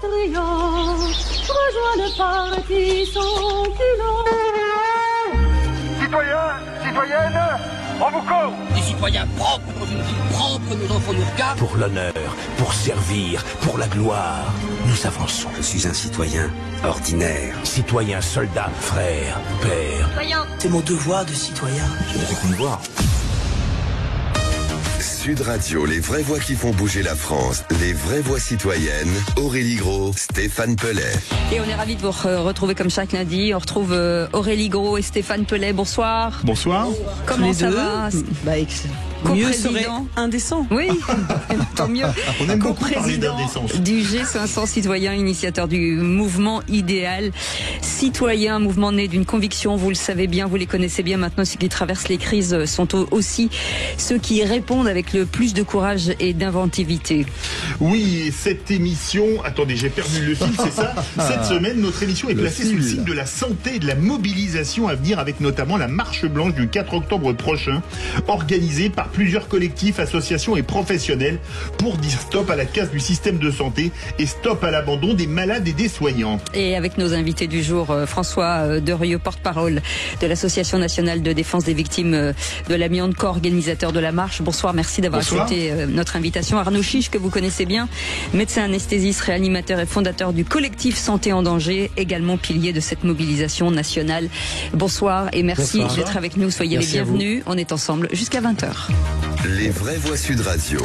Adrien, rejoins le parti sans culot. Citoyens, citoyennes, on vous court. Des citoyens propres dans une ville propre, nos enfants nous regardent. Pour l'honneur, pour servir, pour la gloire, nous avançons. Je suis un citoyen ordinaire. Citoyen, soldat, frère, père. Citoyen. C'est mon devoir de citoyen. Je vais te voir. Sud Radio, les vraies voix qui font bouger la France, les vraies voix citoyennes, Aurélie Gros, Stéphane Pellet. Et on est ravis de vous retrouver comme chaque lundi. On retrouve Aurélie Gros et Stéphane Pellet. Bonsoir. Bonsoir. Comment ça va? Excellent. Co-président. Mieux serait indécent. Oui, tant mieux. On aime beaucoup parler Co-président d'indécence. du G500 citoyen, initiateur du mouvement idéal citoyen, mouvement né d'une conviction, vous le savez bien, vous les connaissez bien maintenant, ceux qui traversent les crises sont aussi ceux qui répondent avec le plus de courage et d'inventivité. Oui, cette émission, attendez, j'ai perdu le fil, c'est ça. Cette semaine, notre émission est placée sous le signe de la santé et de la mobilisation à venir, avec notamment la marche blanche du 4 octobre prochain, organisée par plusieurs collectifs, associations et professionnels pour dire stop à la casse du système de santé et stop à l'abandon des malades et des soignants. Et avec nos invités du jour, François Derieux, porte-parole de l'Association nationale de défense des victimes de l'amiante, co-organisateur de la marche. Bonsoir, merci d'avoir accepté notre invitation. Arnaud Chiche, que vous connaissez bien, médecin anesthésiste, réanimateur et fondateur du collectif Santé en danger, également pilier de cette mobilisation nationale. Bonsoir et merci d'être avec nous. Soyez les bienvenus. On est ensemble jusqu'à 20h. Les vraies voix Sud Radio.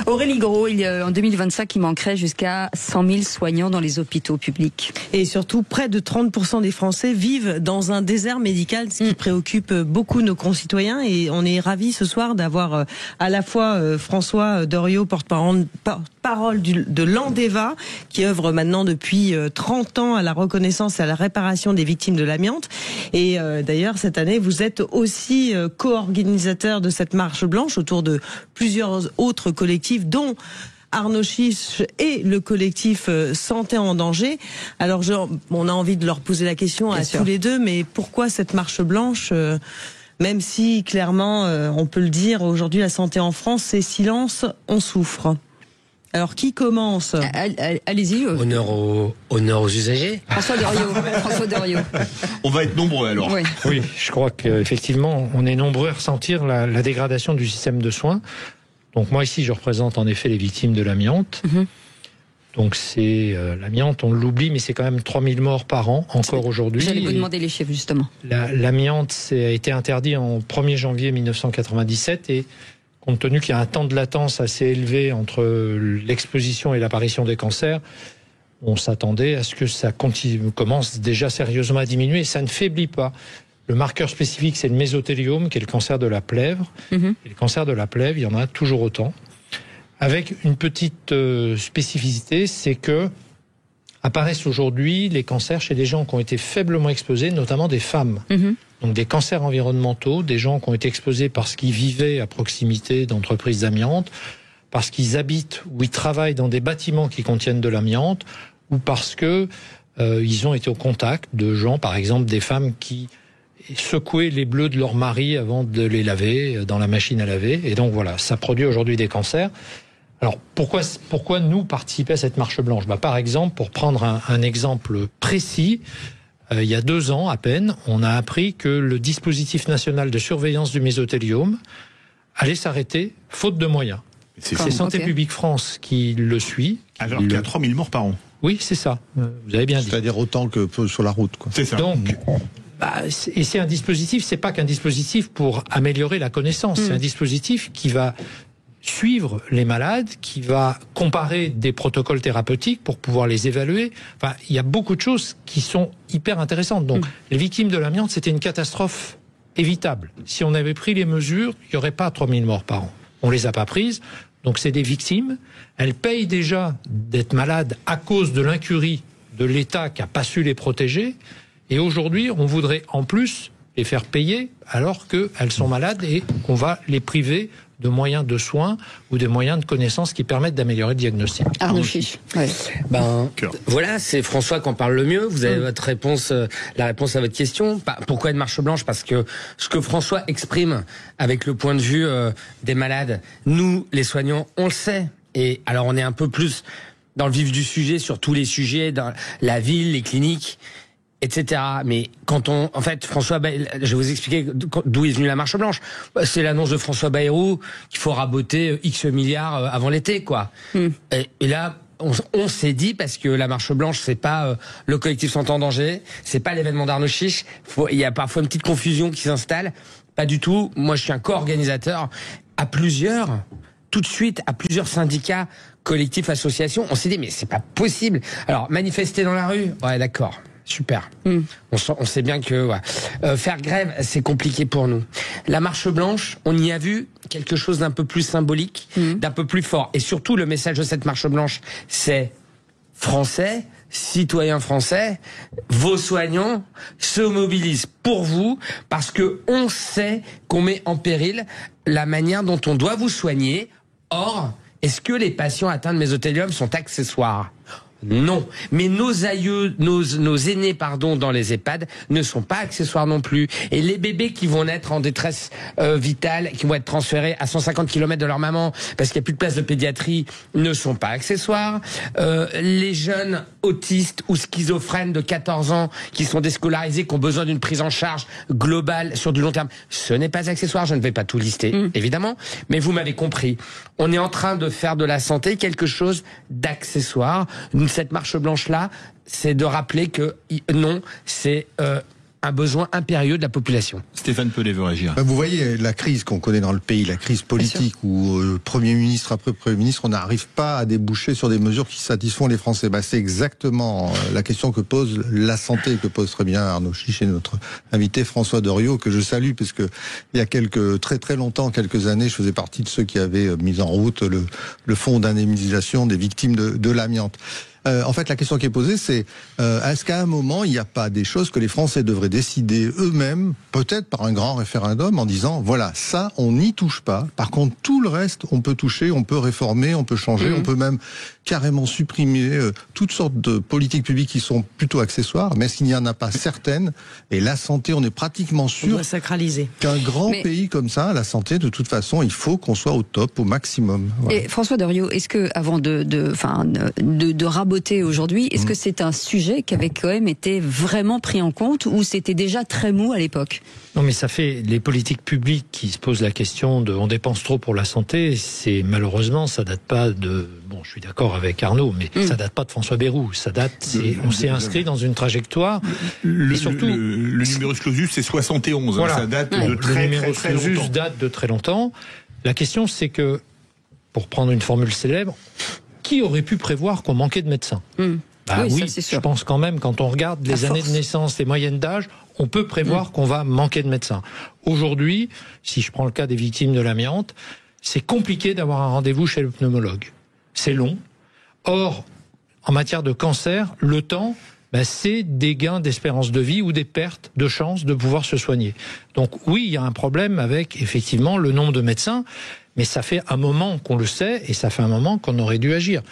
Aurélie Gros, en 2025, il manquerait jusqu'à 100 000 soignants dans les hôpitaux publics. Et surtout, près de 30% des Français vivent dans un désert médical, ce qui préoccupe beaucoup nos concitoyens. Et on est ravis ce soir d'avoir à la fois François Derieux, porte-parole de l'Andeva, qui œuvre maintenant depuis 30 ans à la reconnaissance et à la réparation des victimes de l'amiante. Et d'ailleurs, cette année, vous êtes aussi co-organisateur de cette marche blanche autour de plusieurs autres collectifs, dont Arnaud Chiche et le collectif Santé en danger. Alors, on a envie de leur poser la question à tous les deux, mais pourquoi cette marche blanche même si, clairement, on peut le dire, aujourd'hui, la santé en France, c'est silence, on souffre. Alors, qui commence? Allez-y. Honneur aux usagers. François Derieux. On va être nombreux alors. Oui, je crois qu'effectivement, on est nombreux à ressentir la dégradation du système de soins. Donc moi ici, je représente en effet les victimes de l'amiante. Donc c'est l'amiante, on l'oublie, mais c'est quand même 3000 morts par an, encore aujourd'hui. J'allais vous demander les chiffres, justement. L'amiante a été interdit en 1er janvier 1997 et compte tenu qu'il y a un temps de latence assez élevé entre l'exposition et l'apparition des cancers, on s'attendait à ce que ça commence déjà sérieusement à diminuer, et ça ne faiblit pas. Le marqueur spécifique, c'est le mésothéliome, qui est le cancer de la plèvre. Et le cancer de la plèvre, il y en a toujours autant. Avec une petite spécificité, c'est que apparaissent aujourd'hui les cancers chez des gens qui ont été faiblement exposés, notamment des femmes. Donc des cancers environnementaux, des gens qui ont été exposés parce qu'ils vivaient à proximité d'entreprises d'amiante, parce qu'ils habitent ou ils travaillent dans des bâtiments qui contiennent de l'amiante, ou parce que ils ont été au contact de gens, par exemple des femmes qui secouaient les bleus de leur mari avant de les laver dans la machine à laver. Et donc voilà, ça produit aujourd'hui des cancers. Alors pourquoi nous participer à cette marche blanche? Par exemple, pour prendre un exemple précis, il y a 2 ans à peine, on a appris que le dispositif national de surveillance du mésothéliome allait s'arrêter faute de moyens. C'est Santé publique France qui le suit. Alors qu'il y a 3000 morts par an. Oui, c'est ça. Vous avez bien dit. C'est-à-dire autant que sur la route, quoi. C'est ça. Donc, et c'est un dispositif, c'est pas qu'un dispositif pour améliorer la connaissance, c'est un dispositif qui va suivre les malades, qui va comparer des protocoles thérapeutiques pour pouvoir les évaluer. Enfin, il y a beaucoup de choses qui sont hyper intéressantes. Donc, les victimes de l'amiante, c'était une catastrophe évitable. Si on avait pris les mesures, il n'y aurait pas 3000 morts par an. On les a pas prises. Donc, c'est des victimes. Elles payent déjà d'être malades à cause de l'incurie de l'État qui n'a pas su les protéger. Et aujourd'hui, on voudrait en plus les faire payer alors qu'elles sont malades et qu'on va les priver de moyens de soins ou de moyens de connaissances qui permettent d'améliorer le diagnostic. Arnaud Chiche. Voilà, c'est François qui en parle le mieux. Vous avez votre réponse, la réponse à votre question. Pourquoi une marche blanche? Parce que ce que François exprime avec le point de vue des malades, nous, les soignants, on le sait. Et alors on est un peu plus dans le vif du sujet, sur tous les sujets, dans la ville, les cliniques, etc. Mais quand en fait, François Bayrou, je vais vous expliquer d'où est venue la marche blanche. C'est l'annonce de François Bayrou qu'il faut raboter X milliards avant l'été, quoi. Et là, on s'est dit, parce que la marche blanche, c'est pas le collectif Santé en danger, c'est pas l'événement d'Arnaud Chiche. Il y a parfois une petite confusion qui s'installe. Pas du tout. Moi, je suis un co-organisateur tout de suite, à plusieurs syndicats, collectifs, associations. On s'est dit, mais c'est pas possible. Alors, manifester dans la rue, ouais, d'accord. Super. On sait bien que faire grève, c'est compliqué pour nous. La marche blanche, on y a vu quelque chose d'un peu plus symbolique, d'un peu plus fort. Et surtout, le message de cette marche blanche, c'est Français, citoyens français, vos soignants se mobilisent pour vous parce que on sait qu'on met en péril la manière dont on doit vous soigner. Or, est-ce que les patients atteints de mésothéliome sont accessoires ? Non, mais nos aïeux, nos aînés, dans les EHPAD ne sont pas accessoires non plus. Et les bébés qui vont naître en détresse vitale, qui vont être transférés à 150 km de leur maman parce qu'il n'y a plus de place de pédiatrie, ne sont pas accessoires. Les jeunes autistes ou schizophrènes de 14 ans qui sont déscolarisés, qui ont besoin d'une prise en charge globale sur du long terme, ce n'est pas accessoire. Je ne vais pas tout lister, évidemment, mais vous m'avez compris. On est en train de faire de la santé quelque chose d'accessoire. Cette marche blanche-là, c'est de rappeler que non, c'est un besoin impérieux de la population. Stéphane Pelé veut réagir. Vous voyez la crise qu'on connaît dans le pays, la crise politique où Premier ministre après Premier ministre, on n'arrive pas à déboucher sur des mesures qui satisfont les Français. C'est exactement la question que pose la santé, que pose très bien Arnaud Chiche et notre invité François Deriot, que je salue, parce que il y a très longtemps, quelques années, je faisais partie de ceux qui avaient mis en route le fonds d'indemnisation des victimes de l'amiante. En fait, la question qui est posée, c'est est-ce qu'à un moment, il n'y a pas des choses que les Français devraient décider eux-mêmes, peut-être par un grand référendum, en disant, voilà, ça, on n'y touche pas. Par contre, tout le reste, on peut toucher, on peut réformer, on peut changer, on peut même carrément supprimer toutes sortes de politiques publiques qui sont plutôt accessoires, mais est-ce qu'il n'y en a pas certaines? Et la santé, on est pratiquement sûr qu'un grand pays comme ça, la santé, de toute façon, il faut qu'on soit au top, au maximum. Voilà. Et François Deriot, est-ce que, avant de raboter aujourd'hui, est-ce que c'est un sujet qui avait quand même été vraiment pris en compte, ou c'était déjà très mou à l'époque? Non, mais ça fait les politiques publiques qui se posent la question de on dépense trop pour la santé. C'est malheureusement, ça date pas de. Bon, je suis d'accord avec Arnaud, mais ça date pas de François Bayrou. Ça date. On s'est inscrit dans une trajectoire. Et surtout, le numerus clausus, c'est 71. Voilà. Ça date de très longtemps. Date de très longtemps. La question, c'est que, pour prendre une formule célèbre, qui aurait pu prévoir qu'on manquait de médecins? Oui, je pense quand même, quand on regarde les années de naissance, les moyennes d'âge, on peut prévoir qu'on va manquer de médecins. Aujourd'hui, si je prends le cas des victimes de l'amiante, c'est compliqué d'avoir un rendez-vous chez le pneumologue. C'est long. Or, en matière de cancer, le temps, c'est des gains d'espérance de vie ou des pertes de chances de pouvoir se soigner. Donc oui, il y a un problème avec, effectivement, le nombre de médecins, mais ça fait un moment qu'on le sait et ça fait un moment qu'on aurait dû agir.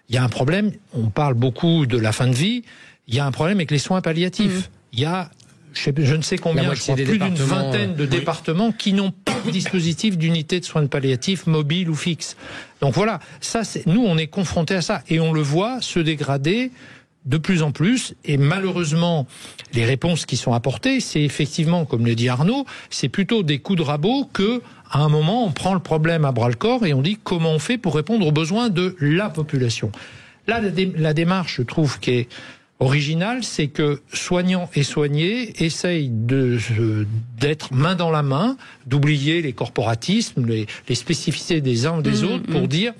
Il y a un problème, on parle beaucoup de la fin de vie, il y a un problème avec les soins palliatifs. Il y a, je ne sais combien, je crois, plus d'une vingtaine de départements qui n'ont pas de dispositif d'unité de soins palliatifs mobile ou fixe. Donc voilà, ça, nous on est confrontés à ça et on le voit se dégrader de plus en plus, et malheureusement, les réponses qui sont apportées, c'est effectivement, comme le dit Arnaud, c'est plutôt des coups de rabot que, à un moment, on prend le problème à bras-le-corps et on dit comment on fait pour répondre aux besoins de la population. Là, la démarche, je trouve, qui est originale, c'est que soignants et soignés essayent d'être main dans la main, d'oublier les corporatismes, les spécificités des uns ou des autres, pour dire,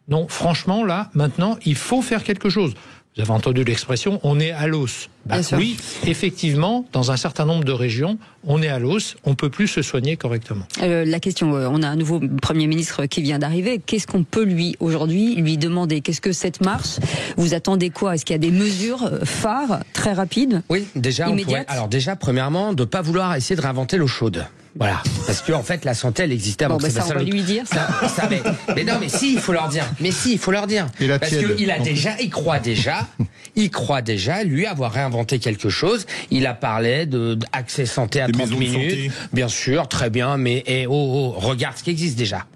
non, franchement, là, maintenant, il faut faire quelque chose. Vous avez entendu l'expression, on est à l'os. Oui, effectivement, dans un certain nombre de régions, on est à l'os, on ne peut plus se soigner correctement. La question, on a un nouveau Premier ministre qui vient d'arriver. Qu'est-ce qu'on peut aujourd'hui lui demander? Qu'est-ce que cette marche? Vous attendez quoi? Est-ce qu'il y a des mesures phares, très rapides? Oui, déjà, premièrement, de ne pas vouloir essayer de réinventer l'eau chaude. Voilà, parce que en fait la santé elle existait avant. Ça on va lui dire ça. Mais non, mais si, il faut leur dire. Parce qu'il croit déjà il croit déjà, lui, avoir réinventé quelque chose. Il a parlé d'accès santé à 30 minutes. Bien sûr, très bien, mais regarde ce qui existe déjà.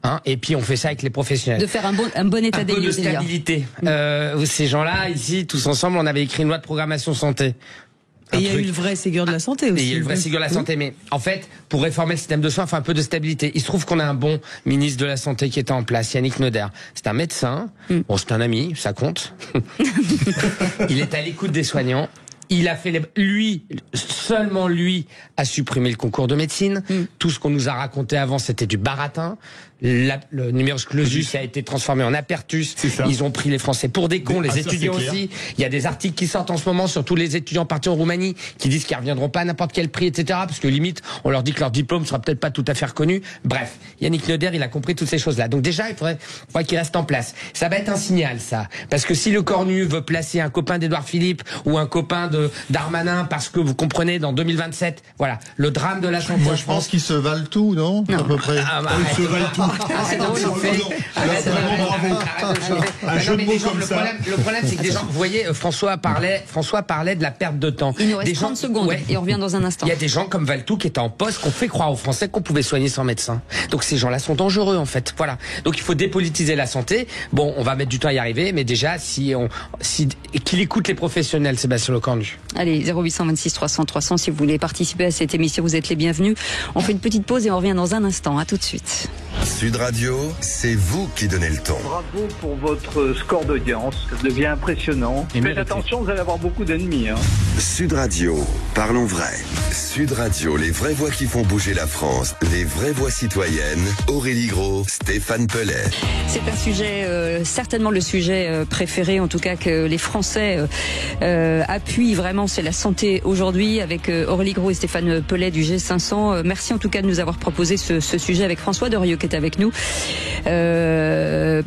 Hein, et puis on fait ça avec les professionnels. De faire un bon état des lieux. Un peu de stabilité. Ces gens-là, ici, tous ensemble, on avait écrit une loi de programmation santé. Et il y a eu le vrai Ségur de la santé aussi. Et il y a eu le vrai Ségur de la santé, mais en fait, pour réformer le système de soins, il faut un peu de stabilité. Il se trouve qu'on a un bon ministre de la Santé qui était en place, Yannick Neuder. C'est un médecin, bon, c'est un ami, ça compte. Il est à l'écoute des soignants. Il a fait seulement lui, a supprimé le concours de médecine. Tout ce qu'on nous a raconté avant, c'était du baratin. Le numerus clausus a été transformé en apertus. Ils ont pris les Français pour des cons, les étudiants aussi. Il y a des articles qui sortent en ce moment sur tous les étudiants partis en Roumanie qui disent qu'ils reviendront pas à n'importe quel prix, etc. Parce que limite, on leur dit que leur diplôme sera peut-être pas tout à fait reconnu. Bref, Yannick Neuder, il a compris toutes ces choses-là. Donc déjà, il faudrait qu'il reste en place. Ça va être un signal, ça. Parce que si le Cornu veut placer un copain d'Édouard Philippe ou un copain d'Darmanin, parce que vous comprenez, dans 2027, voilà, le drame de la santé. Moi, je pense qu'ils se valent tout, non? À peu près. Ils se valent tout. C'est drôle, le problème, c'est que des gens, vous voyez, François parlait de la perte de temps. Il nous reste 30 secondes et on revient dans un instant. Il y a des gens comme Valtou qui étaient en poste, qu'on fait croire aux Français qu'on pouvait soigner sans médecin. Donc ces gens-là sont dangereux, en fait. Voilà. Donc il faut dépolitiser la santé. Bon, on va mettre du temps à y arriver, mais déjà, qu'il écoute les professionnels, Sébastien Lecornu. Allez, 0826 300 300, si vous voulez participer à cette émission, vous êtes les bienvenus. On fait une petite pause et on revient dans un instant. À tout de suite. Sud Radio, c'est vous qui donnez le ton. Bravo pour votre score d'audience, ça devient impressionnant. Faites attention, vous allez avoir beaucoup d'ennemis. Sud Radio, parlons vrai. Sud Radio, les vraies voix qui font bouger la France, les vraies voix citoyennes. Aurélie Gros, Stéphane Pellet. C'est un sujet, certainement le sujet préféré, en tout cas que les Français appuient vraiment, c'est la santé aujourd'hui, avec Aurélie Gros et Stéphane Pellet du G500. Merci en tout cas de nous avoir proposé ce sujet avec François Derieux qui est avec nous,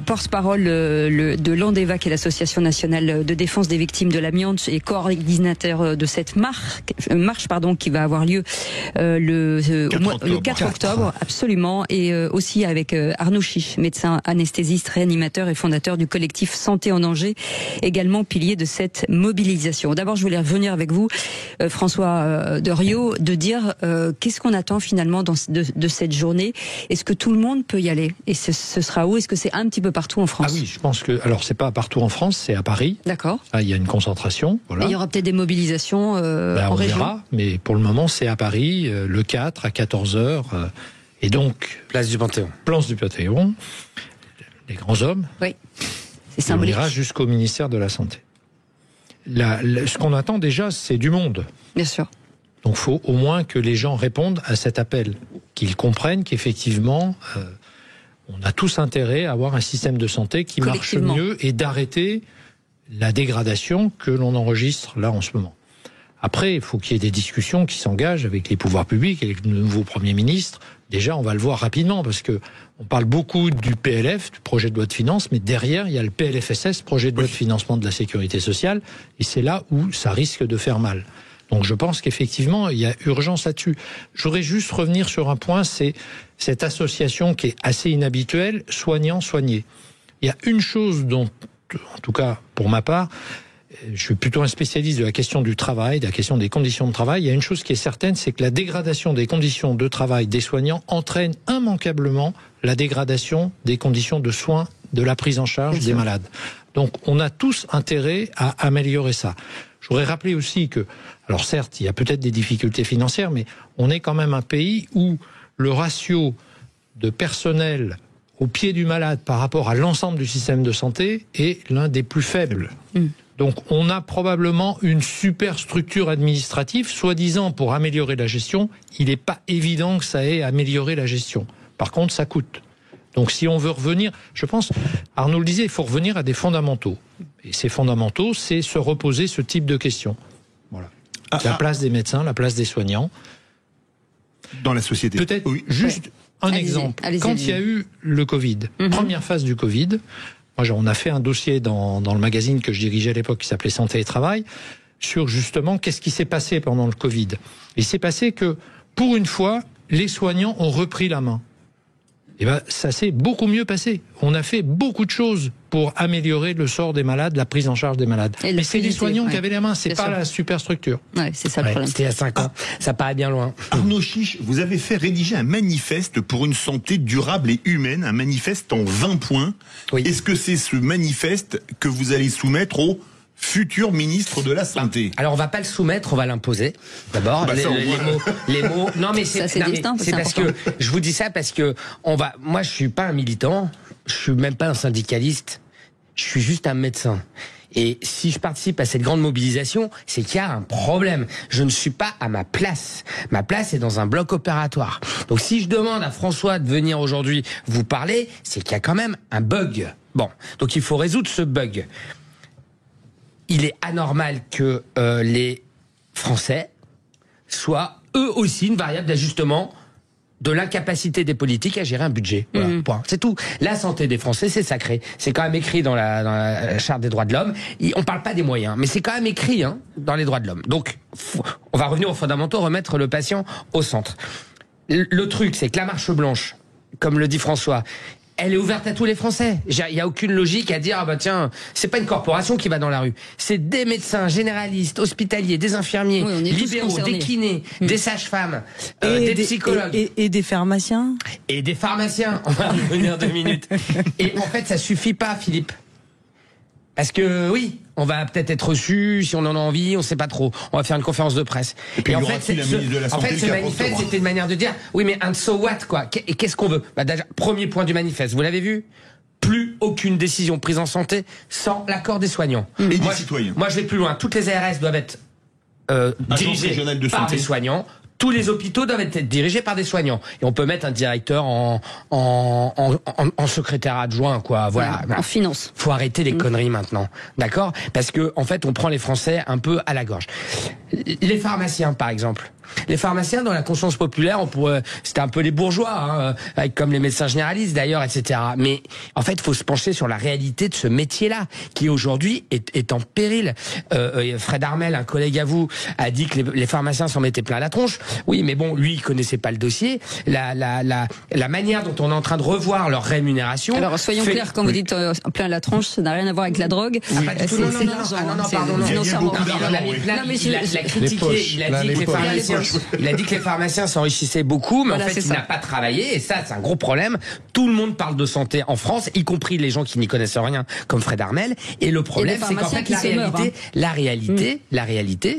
porte-parole de l'Andeva, qui est l'association nationale de défense des victimes de l'amiante, et coordinateur de cette marche qui va avoir lieu le 4 octobre, absolument, et aussi avec Arnaud Chiche, médecin anesthésiste, réanimateur et fondateur du collectif Santé en danger, également pilier de cette mobilisation. D'abord, je voulais revenir avec vous, François Derieux, de dire qu'est-ce qu'on attend finalement de cette journée. Est-ce que tout le monde peut y aller? Et ce sera où? Est-ce que c'est un petit peu partout en France? Ah oui, je pense que... Alors, c'est pas partout en France, c'est à Paris. D'accord. Ah, il y a une concentration. Voilà. Et il y aura peut-être des mobilisations en région. On verra, mais pour le moment, c'est à Paris, le 4 à 14h. Et donc... Place du Panthéon. Place du Panthéon. Les grands hommes. Oui. C'est symbolique. On ira jusqu'au ministère de la Santé. Ce qu'on attend déjà, c'est du monde. Bien sûr. Donc il faut au moins que les gens répondent à cet appel, qu'ils comprennent qu'effectivement, on a tous intérêt à avoir un système de santé qui marche mieux et d'arrêter la dégradation que l'on enregistre là en ce moment. Après, il faut qu'il y ait des discussions qui s'engagent avec les pouvoirs publics, avec le nouveau Premier ministre. Déjà, on va le voir rapidement, parce que on parle beaucoup du PLF, du projet de loi de finances, mais derrière, il y a le PLFSS, projet de loi de financement de la sécurité sociale, et c'est là où ça risque de faire mal. Donc je pense qu'effectivement, il y a urgence là-dessus. Je voudrais juste revenir sur un point, c'est cette association qui est assez inhabituelle, soignant-soigné. Il y a une chose dont, en tout cas pour ma part, je suis plutôt un spécialiste de la question du travail, de la question des conditions de travail. Il y a une chose qui est certaine, c'est que la dégradation des conditions de travail des soignants entraîne immanquablement la dégradation des conditions de soins, de la prise en charge des malades. Donc on a tous intérêt à améliorer ça. Je voudrais rappeler aussi que, alors certes, il y a peut-être des difficultés financières, mais on est quand même un pays où le ratio de personnel au pied du malade par rapport à l'ensemble du système de santé est l'un des plus faibles. Donc on a probablement une super structure administrative, soi-disant pour améliorer la gestion. Il n'est pas évident que ça ait amélioré la gestion. Par contre, ça coûte. Donc si on veut revenir, je pense, Arnaud le disait, il faut revenir à des fondamentaux. Et ces fondamentaux, c'est se reposer ce type de questions. Voilà. La place des médecins, la place des soignants. Dans la société. Peut-être juste un exemple. Quand il y a eu le Covid, première phase du Covid, moi, on a fait un dossier dans le magazine que je dirigeais à l'époque qui s'appelait Santé et Travail, sur justement qu'est-ce qui s'est passé pendant le Covid. Il s'est passé que, pour une fois, les soignants ont repris la main. eh ben, ça s'est beaucoup mieux passé. On a fait beaucoup de choses pour améliorer le sort des malades, la prise en charge des malades. Mais c'est les soignants qui avaient les mains, c'est pas la superstructure. Ouais, c'est ça le problème. C'était il y a 5 ans. Ça paraît bien loin. Arnaud Chiche, vous avez fait rédiger un manifeste pour une santé durable et humaine, un manifeste en 20 points. Oui. Est-ce que c'est ce manifeste que vous allez soumettre au futur ministre de la Santé? Alors on va pas le soumettre, on va l'imposer. D'abord, les mots. Non mais c'est parce que je vous dis ça parce que moi je suis pas un militant, je suis même pas un syndicaliste, je suis juste un médecin. Et si je participe à cette grande mobilisation, c'est qu'il y a un problème. Je ne suis pas à ma place. Ma place est dans un bloc opératoire. Donc si je demande à François de venir aujourd'hui vous parler, c'est qu'il y a quand même un bug. Bon, donc il faut résoudre ce bug. Il est anormal que les Français soient eux aussi une variable d'ajustement de l'incapacité des politiques à gérer un budget. Voilà, point. C'est tout. La santé des Français, c'est sacré. C'est quand même écrit dans la Charte des droits de l'homme. On parle pas des moyens, mais c'est quand même écrit dans les droits de l'homme. Donc, on va revenir aux fondamentaux, remettre le patient au centre. Le truc, c'est que la marche blanche, comme le dit François, elle est ouverte à tous les Français. Il y a aucune logique à dire tiens, c'est pas une corporation qui va dans la rue. C'est des médecins généralistes, hospitaliers, des infirmiers, libéraux, des kinés, des sages-femmes, des psychologues et des pharmaciens. Et des pharmaciens. On va revenir 2 minutes. Et en fait, ça suffit pas, Philippe. Parce que oui, on va peut-être être reçu si on en a envie, on sait pas trop. On va faire une conférence de presse. Et en fait, ce manifeste, c'était une manière de dire oui, mais un so what quoi. Et qu'est-ce qu'on veut? Déjà, premier point du manifeste, vous l'avez vu? Plus aucune décision prise en santé sans l'accord des soignants. Et des citoyens. Moi, je vais plus loin. Toutes les ARS doivent être dirigées par des soignants. Tous les hôpitaux doivent être dirigés par des soignants. Et on peut mettre un directeur en secrétaire adjoint, quoi. Voilà. En finance. Faut arrêter les conneries maintenant. D'accord? Parce que, en fait, on prend les Français un peu à la gorge. Les pharmaciens, par exemple. Les pharmaciens, dans la conscience populaire, c'était un peu les bourgeois, avec comme les médecins généralistes d'ailleurs, etc. Mais en fait, il faut se pencher sur la réalité de ce métier-là, qui aujourd'hui est en péril. Fred Armel, un collègue à vous, a dit que les pharmaciens s'en mettaient plein la tronche. Oui, mais bon, lui, il connaissait pas le dossier. La manière dont on est en train de revoir leur rémunération. Alors, soyons clairs, quand vous dites plein la tronche, ça n'a rien à voir avec la drogue. Oui. Il a critiqué, il a dit que les pharmaciens il a dit que les pharmaciens s'enrichissaient beaucoup, mais en fait, il n'a pas travaillé, et ça, c'est un gros problème. Tout le monde parle de santé en France, y compris les gens qui n'y connaissent rien, comme Fred Armel. Et le problème, c'est qu'en fait, la réalité,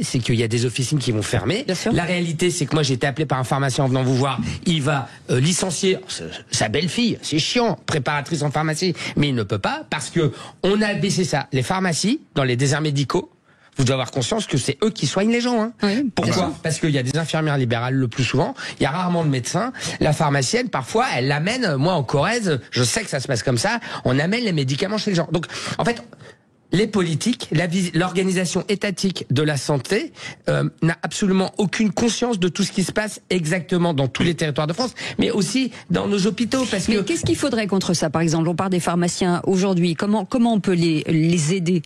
c'est qu'il y a des officines qui vont fermer. La réalité, c'est que moi, j'ai été appelé par un pharmacien en venant vous voir. Il va licencier sa belle-fille, c'est chiant, préparatrice en pharmacie, mais il ne peut pas parce que on a baissé ça. Les pharmacies, dans les déserts médicaux, vous devez avoir conscience que c'est eux qui soignent les gens. Oui, pourquoi? Parce qu'il y a des infirmières libérales le plus souvent, il y a rarement de médecins. La pharmacienne, parfois, elle l'amène, moi en Corrèze, je sais que ça se passe comme ça, on amène les médicaments chez les gens. Donc, en fait, les politiques, l'organisation étatique de la santé n'a absolument aucune conscience de tout ce qui se passe exactement dans tous les territoires de France, mais aussi dans nos hôpitaux. Mais qu'est-ce qu'il faudrait contre ça? Par exemple, on parle des pharmaciens aujourd'hui. Comment on peut les aider?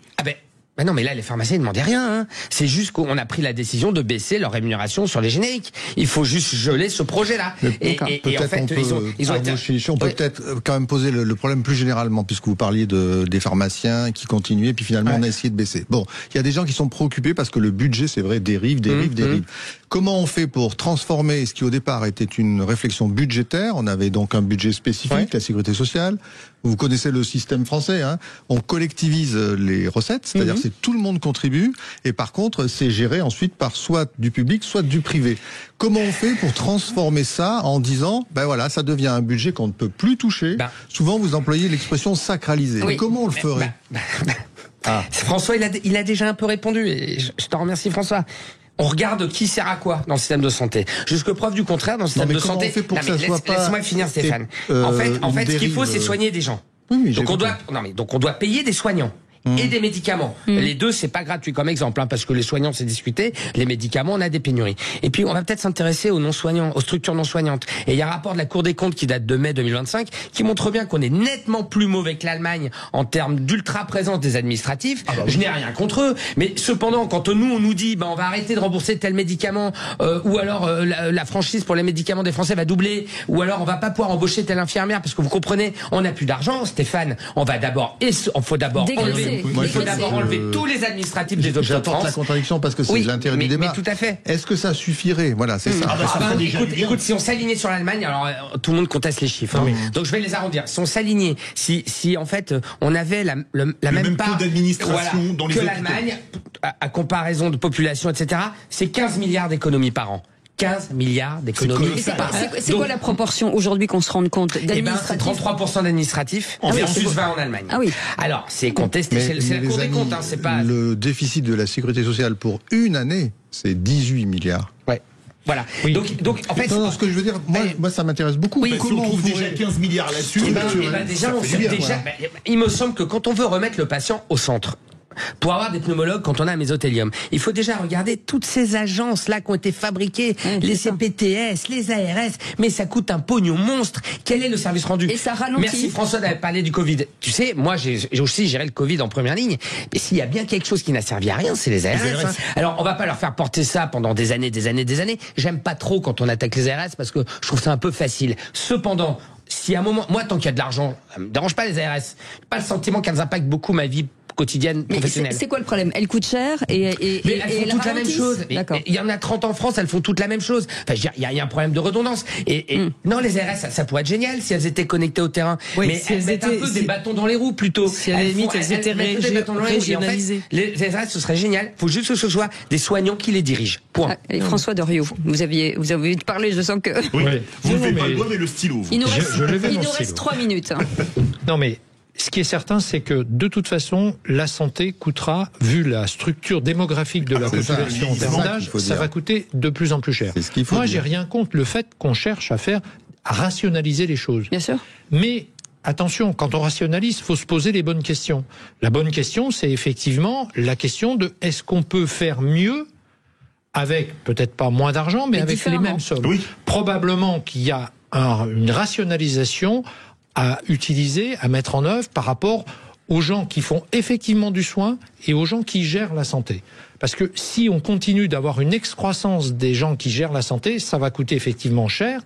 Ben non, mais là, les pharmaciens ne demandaient rien. C'est juste qu'on a pris la décision de baisser leur rémunération sur les génériques. Il faut juste geler ce projet-là. Et en fait, on peut peut-être quand même poser le problème plus généralement, puisque vous parliez des pharmaciens qui continuaient, puis finalement on a essayé de baisser. Bon, il y a des gens qui sont préoccupés parce que le budget, c'est vrai, dérive. Comment on fait pour transformer ce qui au départ était une réflexion budgétaire? On avait donc un budget spécifique, la sécurité sociale. Vous connaissez le système français, on collectivise les recettes, c'est-à-dire que tout le monde contribue, et par contre c'est géré ensuite par soit du public, soit du privé. Comment on fait pour transformer ça en disant, voilà, ça devient un budget qu'on ne peut plus toucher? Souvent vous employez l'expression sacralisée. Oui. Comment on le ferait? François, il a déjà un peu répondu, et je te remercie François. On regarde qui sert à quoi dans le système de santé. Jusque preuve du contraire, dans le système de santé. Laisse-moi finir, Stéphane. En fait, ce qu'il faut, c'est soigner des gens. Donc on doit payer des soignants. et des médicaments. Les deux, c'est pas gratuit comme exemple, parce que les soignants, c'est discuté. Les médicaments, on a des pénuries. Et puis, on va peut-être s'intéresser aux non-soignants, aux structures non-soignantes. Et il y a un rapport de la Cour des comptes qui date de mai 2025 qui montre bien qu'on est nettement plus mauvais que l'Allemagne en termes d'ultra-présence des administratifs. Je n'ai rien contre eux. Mais cependant, quand nous, on nous dit, on va arrêter de rembourser tel médicament, ou alors la franchise pour les médicaments des Français va doubler, ou alors on va pas pouvoir embaucher telle infirmière parce que vous comprenez, on n'a plus d'argent, Stéphane. On va d'abord, faut d'abord enlever tous les administratifs des autres. J'apporte la contradiction parce que c'est l'intérêt du débat. Mais tout à fait. Est-ce que ça suffirait? Voilà, c'est ça. Écoute, si on s'alignait sur l'Allemagne, alors tout le monde conteste les chiffres. Donc je vais les arrondir. Si on s'alignait, si en fait on avait la même part d'administration dans les que l'Allemagne, à comparaison de population, etc., c'est 15 milliards d'économies par an. 15 milliards d'économies. C'est quoi la proportion aujourd'hui qu'on se rende compte d'administratifs? C'est 33% d'administratifs versus 20 en Allemagne. Ah oui. Alors, c'est contesté, c'est la Cour des comptes, c'est pas... Le déficit de la sécurité sociale pour une année, c'est 18 milliards. Ouais. Voilà. Oui. Donc en fait, ce que je veux dire, moi ça m'intéresse beaucoup. Oui, comment on trouve déjà 15 milliards là-dessus? Il me semble que quand on veut remettre le patient au centre, pour avoir des pneumologues quand on a un mésothélium, il faut déjà regarder toutes ces agences-là qui ont été fabriquées, les CPTS, les ARS, mais ça coûte un pognon monstre. Quel est le service rendu? Et ça ralentit. Merci François d'avoir parlé du Covid. Tu sais, moi j'ai aussi géré le Covid en première ligne, mais s'il y a bien quelque chose qui n'a servi à rien, c'est les ARS. Alors on va pas leur faire porter ça pendant des années. J'aime pas trop quand on attaque les ARS parce que je trouve ça un peu facile. Cependant, si à un moment, moi tant qu'il y a de l'argent, ça me dérange pas les ARS. J'ai pas le sentiment qu'elles impactent beaucoup ma vie quotidienne, professionnelle. C'est quoi le problème? Elles coûtent cher et elles font toutes la même chose. Il y en a 30 en France, elles font toutes la même chose. Enfin, il y a un problème de redondance. Non, les ARS, ça pourrait être génial si elles étaient connectées au terrain. Oui, mais si elles mettent un peu des bâtons dans les roues plutôt. Si à la limite elles étaient régionalisées. Les ARS, ce serait génial. Il faut juste que ce soit des soignants qui les dirigent. Point. Et François Deriot, vous avez parlé, je sens que... Oui, vous ne faites pas le doigt mais le stylo. Il nous reste 3 minutes. Non mais... Ce qui est certain, c'est que de toute façon, la santé coûtera, vu la structure démographique de la population en termes d'âge, ça va coûter de plus en plus cher. Moi, j'ai rien contre le fait qu'on cherche à rationaliser les choses. Bien sûr. Mais attention, quand on rationalise, il faut se poser les bonnes questions. La bonne question, c'est effectivement la question de est-ce qu'on peut faire mieux avec peut-être pas moins d'argent, mais avec les mêmes sommes. Oui. Probablement qu'il y a une rationalisation à utiliser, à mettre en œuvre par rapport aux gens qui font effectivement du soin et aux gens qui gèrent la santé. Parce que si on continue d'avoir une excroissance des gens qui gèrent la santé, ça va coûter effectivement cher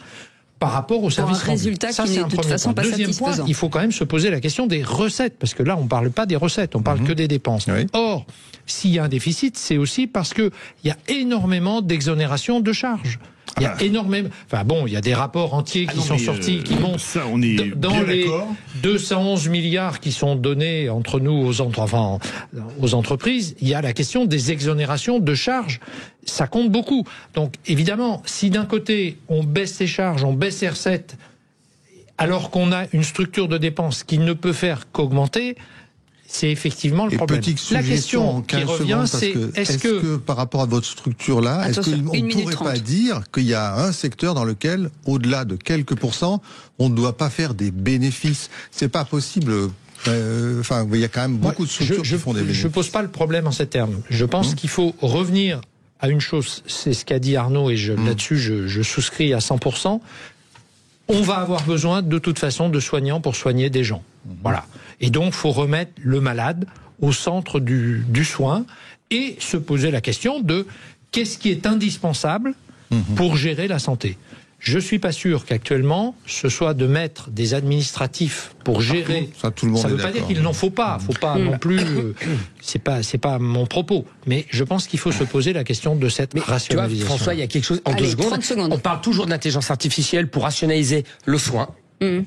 par rapport au service rendu. Résultat qui n'est de toute façon pas satisfaisant. Deuxième point, il faut quand même se poser la question des recettes, parce que là, on ne parle pas des recettes, on parle que des dépenses. Oui. Or, s'il y a un déficit, c'est aussi parce qu'il y a énormément d'exonérations de charges. Il y a énormément... Enfin bon, il y a des rapports entiers qui sont sortis, qui montrent ça, on est dans les 211 milliards qui sont donnés entre nous aux entreprises, il y a la question des exonérations de charges. Ça compte beaucoup. Donc évidemment, si d'un côté on baisse les charges, on baisse les recettes, alors qu'on a une structure de dépenses qui ne peut faire qu'augmenter, c'est effectivement le problème. La question qui revient, c'est est-ce que par rapport à votre structure-là, est-ce qu'on ne pourrait pas dire qu'il y a un secteur dans lequel, au-delà de quelques pourcents, on ne doit pas faire des bénéfices? C'est pas possible. Enfin, il y a quand même beaucoup de structures qui font des bénéfices. Je pose pas le problème en ces termes. Je pense qu'il faut revenir à une chose. C'est ce qu'a dit Arnaud et là-dessus, je souscris à 100%. On va avoir besoin de toute façon de soignants pour soigner des gens. Voilà. Et donc, faut remettre le malade au centre du soin et se poser la question de qu'est-ce qui est indispensable pour gérer la santé. Je suis pas sûr qu'actuellement ce soit de mettre des administratifs pour gérer. Ça veut pas dire qu'il n'en faut pas. Faut pas non plus. C'est pas mon propos. Mais je pense qu'il faut se poser la question de cette rationalisation. Tu vois, François, il y a quelque chose. En 2 secondes. On parle toujours d'intelligence artificielle pour rationaliser le soin.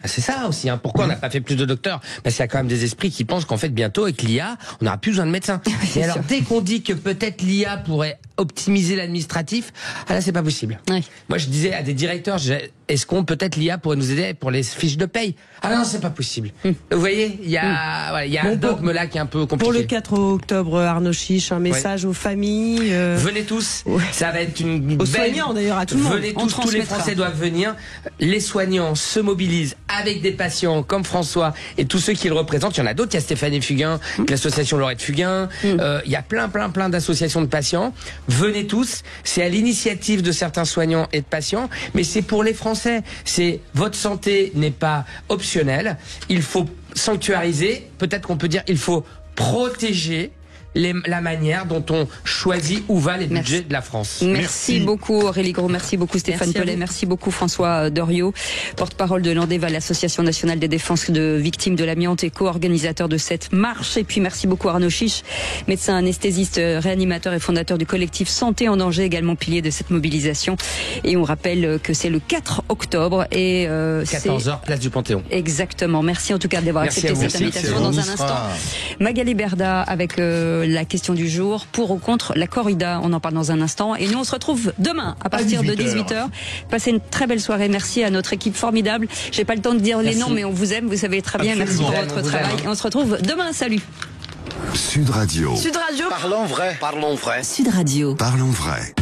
C'est ça aussi. Pourquoi on n'a pas fait plus de docteurs? Parce qu'il y a quand même des esprits qui pensent qu'en fait bientôt avec l'IA, on n'aura plus besoin de médecins. Et alors dès qu'on dit que peut-être l'IA pourrait optimiser l'administratif, là c'est pas possible. Oui. Moi je disais à des directeurs, est-ce qu'on peut-être l'IA pourrait nous aider pour les fiches de paye? Ah non, c'est pas possible. Vous voyez, il y a un dogme là qui est un peu compliqué. Pour le 4 octobre, Arnaud Chiche, un message aux familles. Venez tous. Ça va être une aux soignants d'ailleurs, à tout le monde. Venez tous les Français doivent venir. Les soignants se mobilisent avec des patients comme François et tous ceux qui le représentent. Il y en a d'autres. Il y a Stéphanie Fugain, l'association Laurette Fugain. Il y a plein d'associations de patients. Venez tous. C'est à l'initiative de certains soignants et de patients, mais c'est pour les Français. C'est votre santé n'est pas optionnelle. Il faut sanctuariser. Peut-être qu'on peut dire il faut protéger la manière dont on choisit où va les budgets de la France. Merci beaucoup Aurélie Gros, merci beaucoup Stéphane Pellet, merci beaucoup François Doriot, porte-parole de l'Andeva, l'Association nationale des défenses de victimes de l'amiante et co-organisateur de cette marche. Et puis merci beaucoup Arnaud Chiche, médecin anesthésiste, réanimateur et fondateur du collectif Santé en danger, également pilier de cette mobilisation. Et on rappelle que c'est le 4 octobre et 14h, place du Panthéon. Exactement. Merci en tout cas d'avoir accepté cette invitation. Dans un instant, Magali Berda avec la question du jour, pour ou contre la corrida. On en parle dans un instant. Et nous, on se retrouve demain à partir de 18h. Passez une très belle soirée. Merci à notre équipe formidable. J'ai pas le temps de dire les noms, mais on vous aime. Vous savez très bien. Absolument. Merci pour votre travail. Et on se retrouve demain. Salut. Sud Radio. Parlons vrai. Parlons vrai. Sud Radio. Parlons vrai.